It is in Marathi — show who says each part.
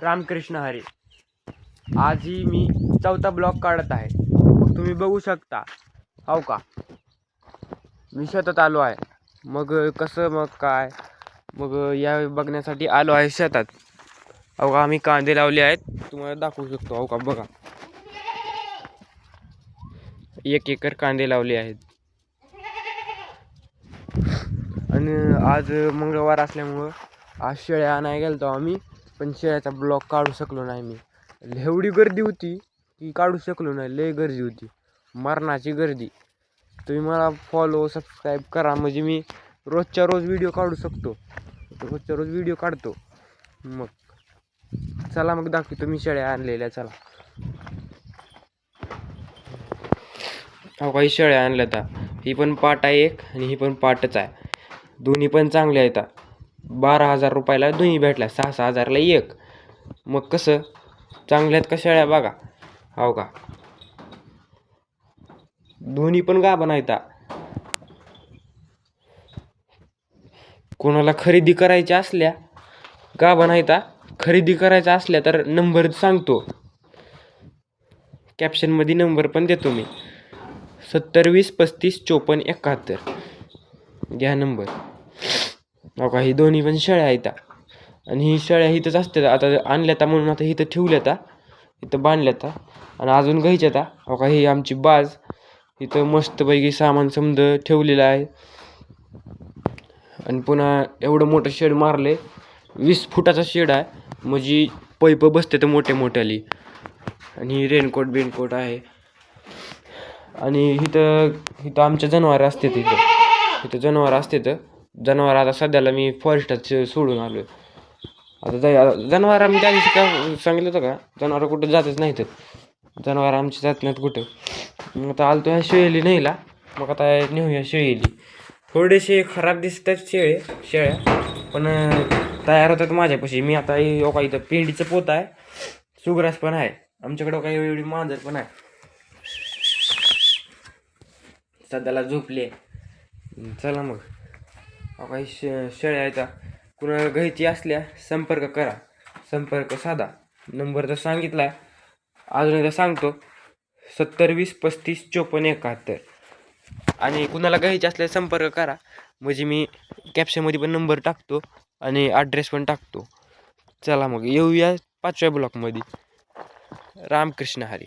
Speaker 1: रामकृष्ण हरी. आजही मी चौथा ब्लॉग काढत आहे. मग तुम्ही बघू शकता. हो का, मी शेतात आलो आहे. मग कसं मग काय मग या बघण्यासाठी आलो आहे शेतात. हो का, आम्ही कांदे लावले आहेत, तुम्हाला दाखवू शकतो. हो का, बघा 1 एकर कांदे लावले आहेत. आणि आज मंगळवार असल्यामुळं आज शेळ्या आणायला गेलो आम्ही, पण शेळ्याचा ब्लॉग काढू शकलो नाही मी. एवढी गर्दी होती की काढू शकलो नाही. लय गर्दी होती, मरणाची गर्दी. तुम्ही मला फॉलो सबस्क्राईब करा, म्हणजे मी रोजच्या रोज व्हिडिओ काढू शकतो. रोजच्या रोज व्हिडिओ काढतो. मग चला मग दाखवतो मी शेळ्या आणलेल्या. चला, हो काही शेळ्या आणल्या आता. ही पण पाट आहे एक, आणि ही पण पाटच आहे. दोन्ही पण चांगल्या आहेत. 12,000 रुपयाला दोन्ही भेटल्या, 6-6 हजारला एक. मग कसं चांगल्यात का शेळ्या बघा. हो का, दोन्ही पण गाभण आहेत. कोणाला खरेदी करायच्या असल्या, गाभण आहेत, खरेदी करायच्या असल्या तर नंबर सांगतो. कॅप्शनमध्ये नंबर पण देतो मी, 7020355471. घ्या नंबर. हो का, ही दोन्ही पण शेळ्या आहेत. आणि ही शेळ्या इथंच असतात. आता आणल्यात म्हणून आता इथं ठेवल्यात, इथं बांधल्यात आणि अजून घ्यायच्यात. हो का, ही आमची बाज इथं मस्तपैकी सामान समजा ठेवलेलं आहे. आणि पुन्हा एवढं मोठं शेड मारले, 20 फुटाचा शेड आहे. म्हणजे पैप बसते तर मोठे मोठ्याली. आणि रेनकोट आहे. आणि इथं आमच्या जनावर असते. इथं जनावर असते. जनावर आता सध्याला मी फॉरेस्टात सोडून आलो आहे. आता जनावर आम्ही त्या दिवशी का सांगितलं होतं का, जनावर कुठं जातच नाहीत. जनावर आमची जात नाहीत कुठं. मग आता आलो तो ह्या शेळीली न्यायला. मग आता नेऊया शेळीली. थोडेसे खराब दिसतात शेळ्या, पण तयार होतात माझ्यापाशी. मी आता का इथं पेंडीचं पोत आहे, सुग्रास पण आहे आमच्याकडं. काही एवढी मांजर पण आहे. सध्याला झोपले. चला मग, काही शेळ्या आहेत. कुणाला घ्यायची असल्या संपर्क करा. संपर्क साधा. नंबर तर सांगितला आहे, अजून एकदा सांगतो, 7020355471. आणि कुणाला घ्यायचे असल्यास संपर्क करा, म्हणजे मी कॅप्शनमध्ये पण नंबर टाकतो आणि ॲड्रेस पण टाकतो. चला मग येऊया 5व्या ब्लॉकमध्ये. रामकृष्ण हरी.